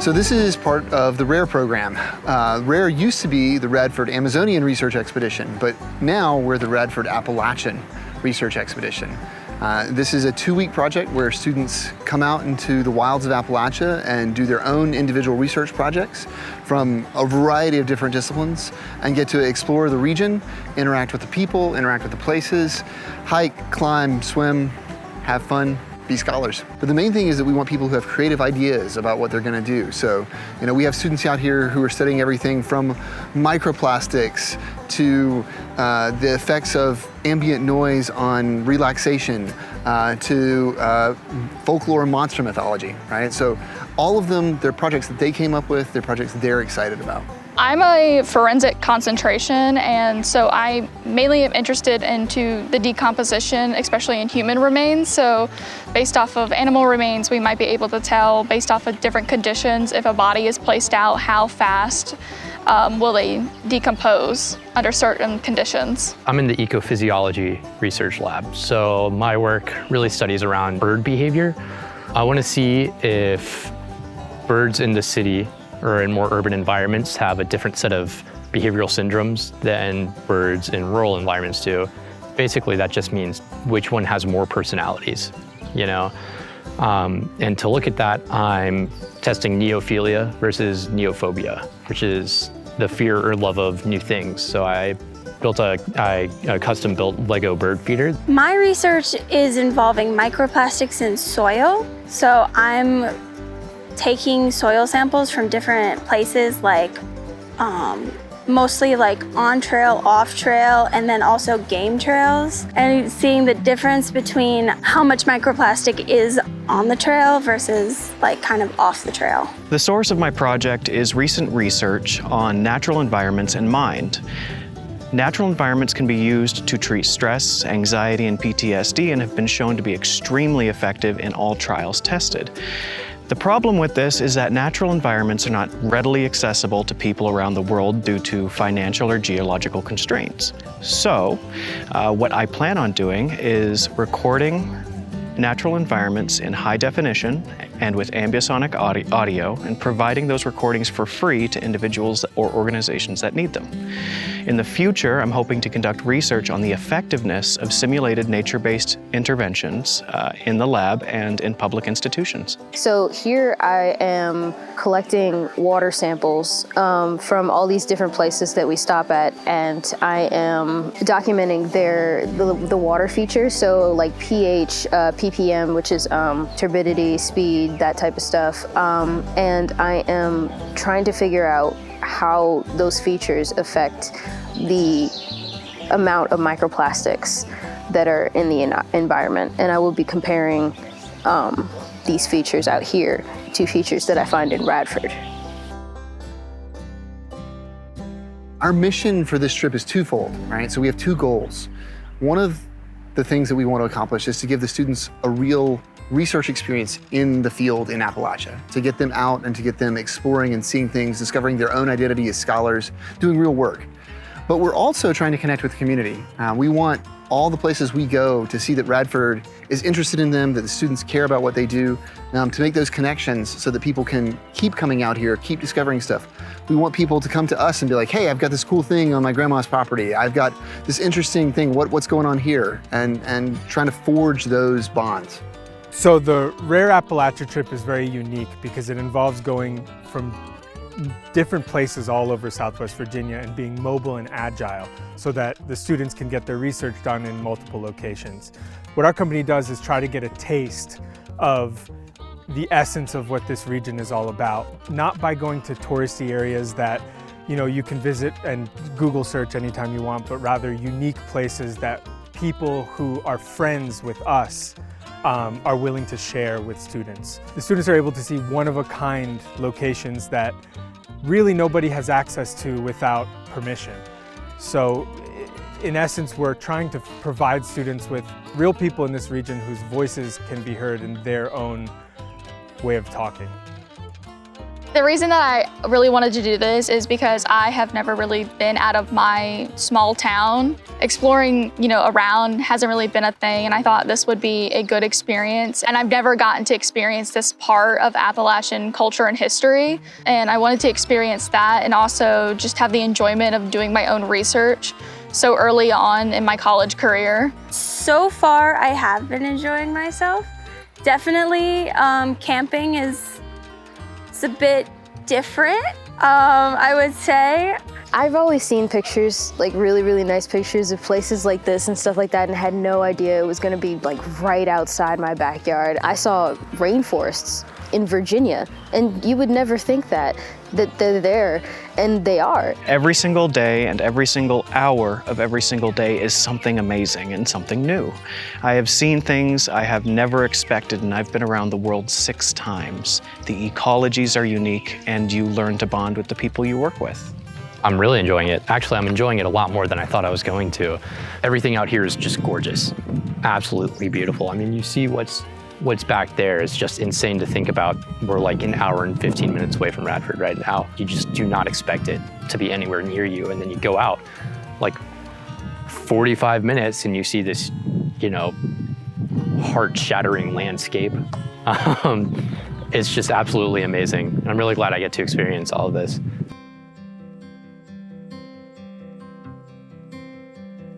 So this is part of the RARE program. RARE used to be the Radford Amazonian Research Expedition, but now we're the Radford Appalachian Research Expedition. This is a 2-week project where students come out into the wilds of Appalachia and do their own individual research projects from a variety of different disciplines and get to explore the region, interact with the people, interact with the places, hike, climb, swim, have fun, be scholars. But the main thing is that we want people who have creative ideas about what they're going to do. So, we have students out here who are studying everything from microplastics to the effects of ambient noise on relaxation to folklore and monster mythology, right? So all of them, they're projects that they came up with, they're projects they're excited about. I'm a forensic concentration, and so I mainly am interested into the decomposition, especially in human remains. So based off of animal remains, we might be able to tell, based off of different conditions, if a body is placed out, how fast will they decompose under certain conditions. I'm in the ecophysiology research lab, so my work really studies around bird behavior. I want to see if birds in the city or in more urban environments have a different set of behavioral syndromes than birds in rural environments do. Basically, that just means which one has more personalities, And to look at that, I'm testing neophilia versus neophobia, which is the fear or love of new things. So I built a custom-built Lego bird feeder. My research is involving microplastics in soil. So I'm taking soil samples from different places, like mostly like on trail, off trail, and then also game trails, and seeing the difference between how much microplastic is on the trail versus like kind of off the trail. The source of my project is recent research on natural environments and mind. Natural environments can be used to treat stress, anxiety, and PTSD and have been shown to be extremely effective in all trials tested. The problem with this is that natural environments are not readily accessible to people around the world due to financial or geological constraints. So, what I plan on doing is recording natural environments in high definition and with ambisonic audio and providing those recordings for free to individuals or organizations that need them. In the future, I'm hoping to conduct research on the effectiveness of simulated nature-based interventions in the lab and in public institutions. So here I am collecting water samples from all these different places that we stop at, and I am documenting the water features, so like pH, ppm, which is turbidity, speed, that type of stuff, and I am trying to figure out how those features affect the amount of microplastics that are in the environment. And I will be comparing these features out here to features that I find in Radford. Our mission for this trip is twofold, right? So we have 2 goals. One of the things that we want to accomplish is to give the students a real research experience in the field in Appalachia, to get them out and to get them exploring and seeing things, discovering their own identity as scholars, doing real work. But we're also trying to connect with the community. We want all the places we go to see that Radford is interested in them, that the students care about what they do, to make those connections so that people can keep coming out here, keep discovering stuff. We want people to come to us and be like, hey, I've got this cool thing on my grandma's property. I've got this interesting thing, what's going on here? And trying to forge those bonds. So the Rare Appalachia trip is very unique because it involves going from different places all over Southwest Virginia and being mobile and agile so that the students can get their research done in multiple locations. What our company does is try to get a taste of the essence of what this region is all about, not by going to touristy areas that you can visit and Google search anytime you want, but rather unique places that people who are friends with us are willing to share with students. The students are able to see one-of-a-kind locations that really nobody has access to without permission. So in essence, we're trying to provide students with real people in this region whose voices can be heard in their own way of talking. The reason that I really wanted to do this is because I have never really been out of my small town. Exploring, around hasn't really been a thing, and I thought this would be a good experience. And I've never gotten to experience this part of Appalachian culture and history, and I wanted to experience that and also just have the enjoyment of doing my own research so early on in my college career. So far, I have been enjoying myself. Definitely, camping is a bit different, I would say. I've always seen pictures, like really, really nice pictures of places like this and stuff like that, and had no idea it was gonna be like right outside my backyard. I saw rainforests in Virginia, and you would never think that they're there, and they are. Every single day and every single hour of every single day is something amazing and something new. I have seen things I have never expected, and I've been around the world 6 times. The ecologies are unique, and you learn to bond with the people you work with. I'm really enjoying it. Actually, I'm enjoying it a lot more than I thought I was going to. Everything out here is just gorgeous. Absolutely beautiful. I mean, you see what's back there is just insane to think about. We're like an hour and 15 minutes away from Radford right now. You just do not expect it to be anywhere near you. And then you go out like 45 minutes and you see this, heart-shattering landscape. It's just absolutely amazing. And I'm really glad I get to experience all of this.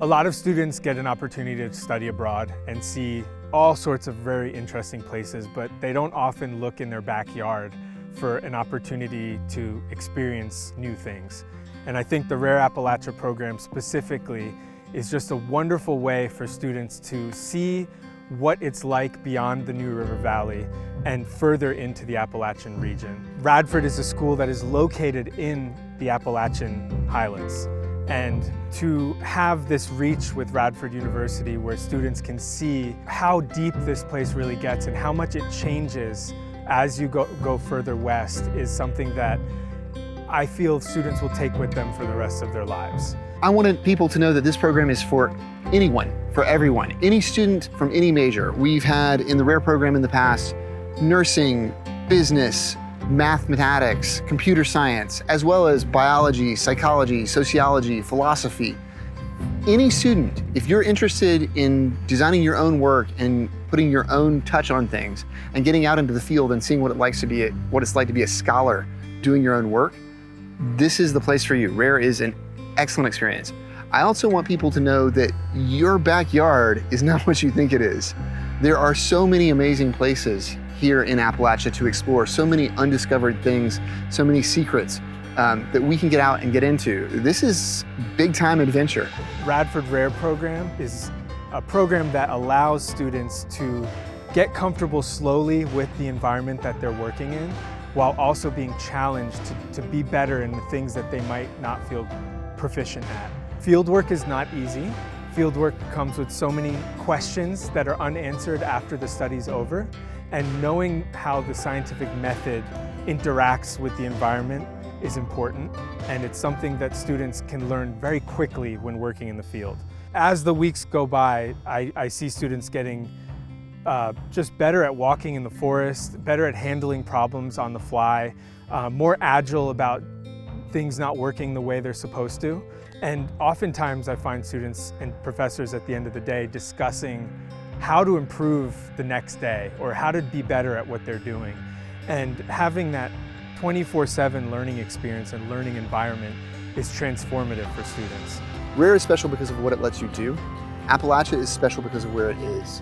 A lot of students get an opportunity to study abroad and see all sorts of very interesting places, but they don't often look in their backyard for an opportunity to experience new things. And I think the Rare Appalachia program specifically is just a wonderful way for students to see what it's like beyond the New River Valley and further into the Appalachian region. Radford is a school that is located in the Appalachian Highlands. And to have this reach with Radford University where students can see how deep this place really gets and how much it changes as you go further west is something that I feel students will take with them for the rest of their lives. I wanted people to know that this program is for anyone, for everyone, any student from any major. We've had in the Rare program in the past, nursing, business, mathematics, computer science, as well as biology, psychology, sociology, philosophy. Any student, if you're interested in designing your own work and putting your own touch on things and getting out into the field and seeing what it's like to be a scholar doing your own work, this is the place for you. Rare is an excellent experience. I also want people to know that your backyard is not what you think it is. There are so many amazing places here in Appalachia to explore, so many undiscovered things, so many secrets that we can get out and get into. This is big time adventure. Radford Rare program is a program that allows students to get comfortable slowly with the environment that they're working in, while also being challenged to be better in the things that they might not feel proficient at. Fieldwork is not easy. Fieldwork comes with so many questions that are unanswered after the study's over. And knowing how the scientific method interacts with the environment is important, and it's something that students can learn very quickly when working in the field. As the weeks go by, I see students getting just better at walking in the forest, better at handling problems on the fly, more agile about things not working the way they're supposed to. And oftentimes I find students and professors at the end of the day discussing how to improve the next day or how to be better at what they're doing. And having that 24/7 learning experience and learning environment is transformative for students. Rare is special because of what it lets you do. Appalachia is special because of where it is.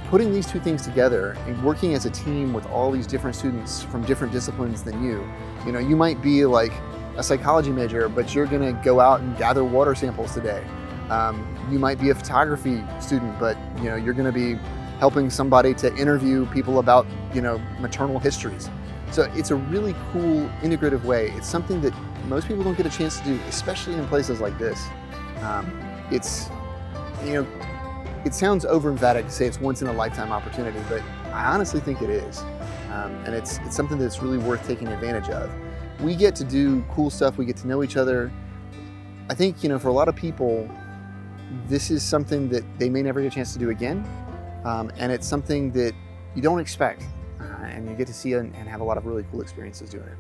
Putting these two things together and working as a team with all these different students from different disciplines than you might be like a psychology major, but you're gonna go out and gather water samples today. You might be a photography student, but you're going to be helping somebody to interview people about maternal histories. So it's a really cool integrative way. It's something that most people don't get a chance to do, especially in places like this. It sounds over-emphatic to say it's once in a lifetime opportunity, but I honestly think it is. And it's something that's really worth taking advantage of. We get to do cool stuff. We get to know each other. I think for a lot of people, this is something that they may never get a chance to do again, and it's something that you don't expect, and you get to see and have a lot of really cool experiences doing it.